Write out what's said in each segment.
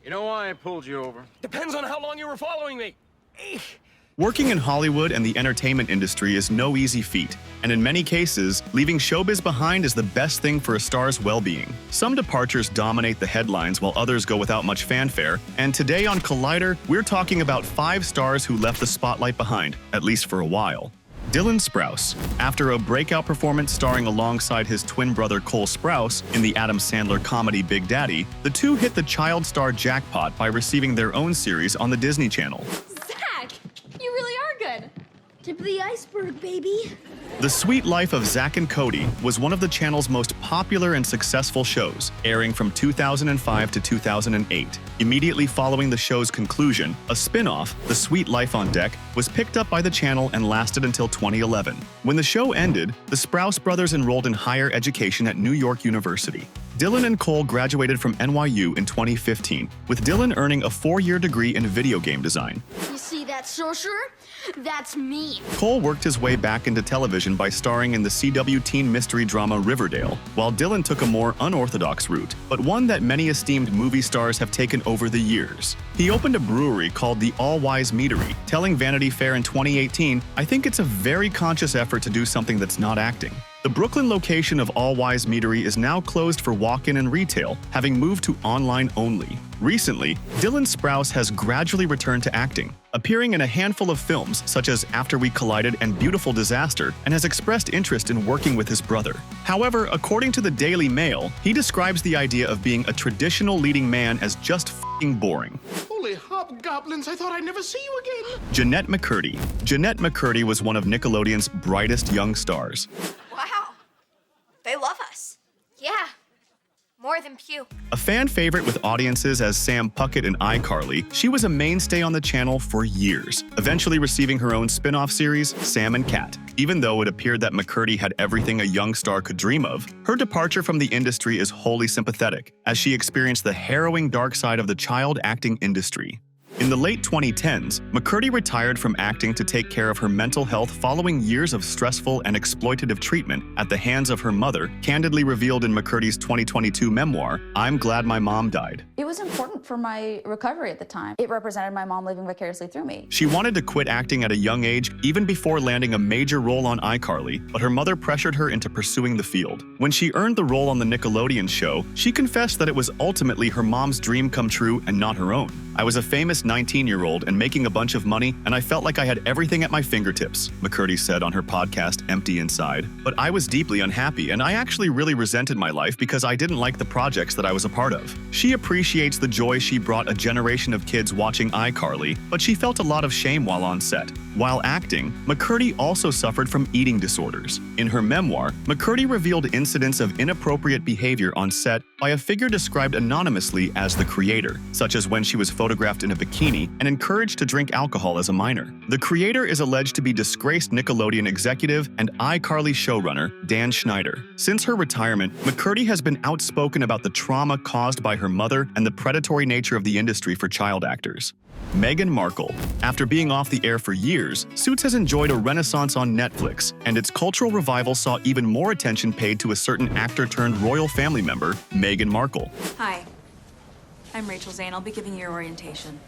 You know why I pulled you over? Depends on how long you were following me. Working in Hollywood and the entertainment industry is no easy feat, and in many cases, leaving showbiz behind is the best thing for a star's well-being. Some departures dominate the headlines while others go without much fanfare, and today on Collider, we're talking about 5 stars who left the spotlight behind, at least for a while. Dylan Sprouse. After a breakout performance starring alongside his twin brother Cole Sprouse in the Adam Sandler comedy Big Daddy, the two hit the child star jackpot by receiving their own series on the Disney Channel. Zach, you really are good. Tip of the iceberg, baby. The Sweet Life of Zack and Cody was one of the channel's most popular and successful shows, airing from 2005 to 2008. Immediately following the show's conclusion, a spin-off, The Sweet Life on Deck, was picked up by the channel and lasted until 2011. When the show ended, the Sprouse brothers enrolled in higher education at New York University. Dylan and Cole graduated from NYU in 2015, with Dylan earning a 4-year degree in video game design. You see that sorcerer? That's me. Cole worked his way back into television by starring in the CW teen mystery drama Riverdale, while Dylan took a more unorthodox route, but one that many esteemed movie stars have taken over the years. He opened a brewery called the All Wise Meadery, telling Vanity Fair in 2018, "I think it's a very conscious effort to do something that's not acting." The Brooklyn location of All Wise Meadery is now closed for walk-in and retail, having moved to online only. Recently, Dylan Sprouse has gradually returned to acting, appearing in a handful of films such as After We Collided and Beautiful Disaster, and has expressed interest in working with his brother. However, according to the Daily Mail, he describes the idea of being a traditional leading man as just f***ing boring. Holy hobgoblins, I thought I'd never see you again. Janette Mccarty. Janette Mccarty was one of Nickelodeon's brightest young stars. Wow. They love us. Yeah, more than Pew. A fan favorite with audiences as Sam Puckett in iCarly, she was a mainstay on the channel for years, eventually receiving her own spin-off series, Sam and Cat. Even though it appeared that McCurdy had everything a young star could dream of, her departure from the industry is wholly sympathetic, as she experienced the harrowing dark side of the child acting industry. In the late 2010s, McCurdy retired from acting to take care of her mental health following years of stressful and exploitative treatment at the hands of her mother, candidly revealed in McCurdy's 2022 memoir, I'm Glad My Mom Died. It was important for my recovery at the time. It represented my mom living vicariously through me. She wanted to quit acting at a young age, even before landing a major role on iCarly, but her mother pressured her into pursuing the field. When she earned the role on the Nickelodeon show, she confessed that it was ultimately her mom's dream come true and not her own. I was a famous 19-year-old and making a bunch of money, and I felt like I had everything at my fingertips, McCurdy said on her podcast Empty Inside. But I was deeply unhappy, and I actually really resented my life because I didn't like the projects that I was a part of. She appreciates the joy she brought a generation of kids watching iCarly, but she felt a lot of shame while on set. While acting, McCurdy also suffered from eating disorders. In her memoir, McCurdy revealed incidents of inappropriate behavior on set by a figure described anonymously as the creator, such as when she was photographed in a bikini and encouraged to drink alcohol as a minor. The creator is alleged to be disgraced Nickelodeon executive and iCarly showrunner Dan Schneider. Since her retirement, McCurdy has been outspoken about the trauma caused by her mother and the predatory nature of the industry for child actors. Meghan Markle. After being off the air for years, Suits has enjoyed a renaissance on Netflix, and its cultural revival saw even more attention paid to a certain actor-turned-royal family member, Meghan Markle. Hi. I'm Rachel Zane. I'll be giving you your orientation.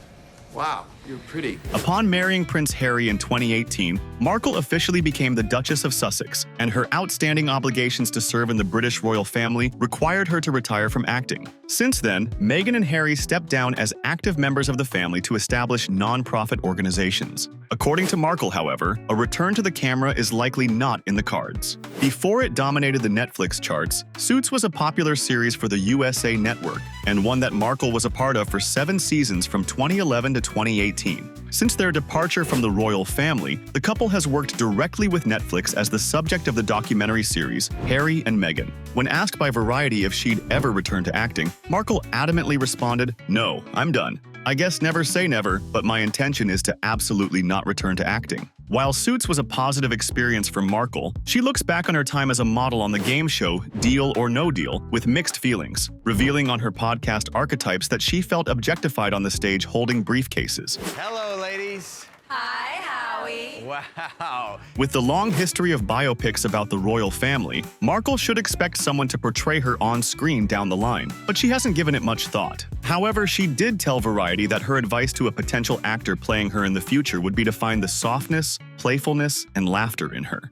Wow, you're pretty. Upon marrying Prince Harry in 2018, Markle officially became the Duchess of Sussex, and her outstanding obligations to serve in the British royal family required her to retire from acting. Since then, Meghan and Harry stepped down as active members of the family to establish non-profit organizations. According to Markle, however, a return to the camera is likely not in the cards. Before it dominated the Netflix charts, Suits was a popular series for the USA Network, and one that Markle was a part of for 7 seasons from 2011 to 2018. Since their departure from the royal family, the couple has worked directly with Netflix as the subject of the documentary series Harry and Meghan. When asked by Variety if she'd ever return to acting, Markle adamantly responded, "No, I'm done. I guess never say never, but my intention is to absolutely not return to acting." While Suits was a positive experience for Markle, she looks back on her time as a model on the game show Deal or No Deal with mixed feelings, revealing on her podcast Archetypes that she felt objectified on the stage holding briefcases. Hello, ladies. Hi, Howie. Wow, Wow. With the long history of biopics about the royal family, Markle should expect someone to portray her on screen down the line, but she hasn't given it much thought. However, she did tell Variety that her advice to a potential actor playing her in the future would be to find the softness, playfulness, and laughter in her.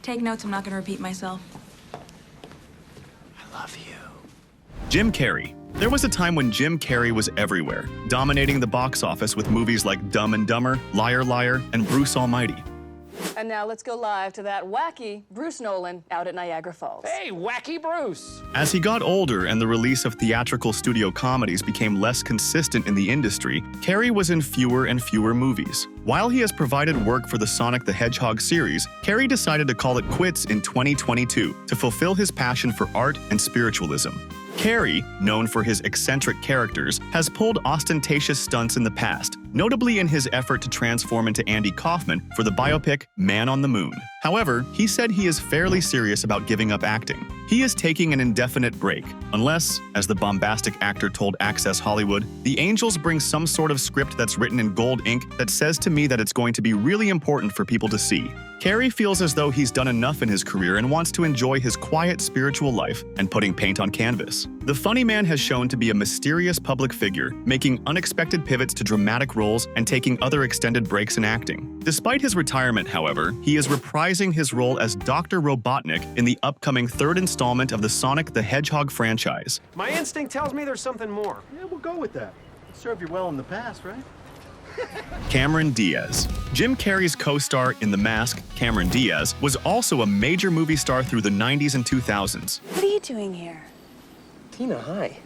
Take notes, I'm not going to repeat myself. I love you. Jim Carrey. There was a time when Jim Carrey was everywhere, dominating the box office with movies like Dumb and Dumber, Liar Liar, and Bruce Almighty. And now let's go live to that wacky Bruce Nolan out at Niagara Falls. Hey, wacky Bruce. As he got older and the release of theatrical studio comedies became less consistent in the industry, Carrey was in fewer and fewer movies. While he has provided work for the Sonic the Hedgehog series, Carrey decided to call it quits in 2022 to fulfill his passion for art and spiritualism. Carrey, known for his eccentric characters, has pulled ostentatious stunts in the past, notably in his effort to transform into Andy Kaufman for the biopic Man on the Moon. However, he said he is fairly serious about giving up acting. He is taking an indefinite break, unless, as the bombastic actor told Access Hollywood, the angels bring some sort of script that's written in gold ink that says to me that it's going to be really important for people to see. Carrey feels as though he's done enough in his career and wants to enjoy his quiet spiritual life and putting paint on canvas. The funny man has shown to be a mysterious public figure, making unexpected pivots to dramatic roles and taking other extended breaks in acting. Despite his retirement, however, he is reprising his role as Dr. Robotnik in the upcoming third installment of the Sonic the Hedgehog franchise. My instinct tells me there's something more. Yeah, we'll go with that. It served you well in the past, right? Cameron Diaz. Jim Carrey's co-star in The Mask, Cameron Diaz, was also a major movie star through the 90s and 2000s. What are you doing here? Tina, hi.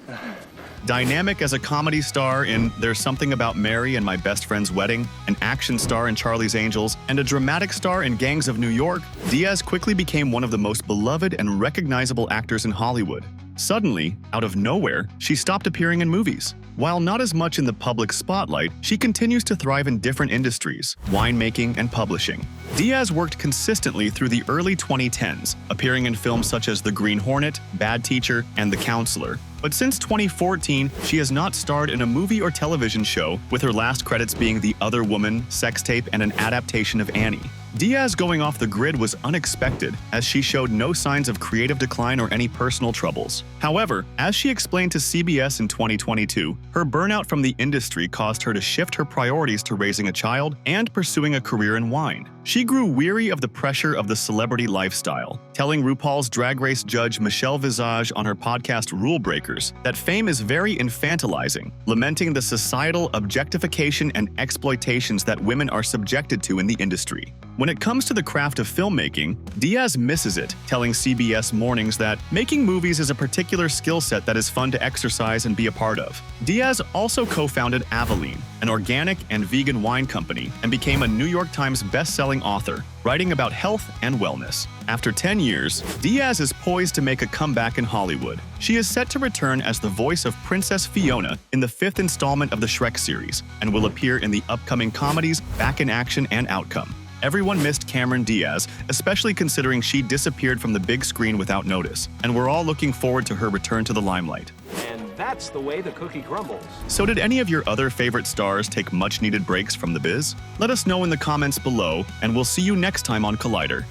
Dynamic as a comedy star in There's Something About Mary and My Best Friend's Wedding, an action star in Charlie's Angels, and a dramatic star in Gangs of New York, Diaz quickly became one of the most beloved and recognizable actors in Hollywood. Suddenly, out of nowhere, she stopped appearing in movies. While not as much in the public spotlight, she continues to thrive in different industries, winemaking and publishing. Diaz worked consistently through the early 2010s, appearing in films such as The Green Hornet, Bad Teacher, and The Counselor. But since 2014, she has not starred in a movie or television show, with her last credits being The Other Woman, Sex Tape, and an adaptation of Annie. Diaz going off the grid was unexpected, as she showed no signs of creative decline or any personal troubles. However, as she explained to CBS in 2022, her burnout from the industry caused her to shift her priorities to raising a child and pursuing a career in wine. She grew weary of the pressure of the celebrity lifestyle, telling RuPaul's Drag Race judge Michelle Visage on her podcast Rule Breakers that fame is very infantilizing, lamenting the societal objectification and exploitations that women are subjected to in the industry. When it comes to the craft of filmmaking, Diaz misses it, telling CBS Mornings that making movies is a particular skill set that is fun to exercise and be a part of. Diaz also co-founded Aveline, an organic and vegan wine company, and became a New York Times best-selling author, writing about health and wellness. After 10 years, Diaz is poised to make a comeback in Hollywood. She is set to return as the voice of Princess Fiona in the 5th installment of the Shrek series, and will appear in the upcoming comedies Back in Action and Outcome. Everyone missed Cameron Diaz, especially considering she disappeared from the big screen without notice, and we're all looking forward to her return to the limelight. And that's the way the cookie crumbles. So did any of your other favorite stars take much-needed breaks from the biz? Let us know in the comments below, and we'll see you next time on Collider.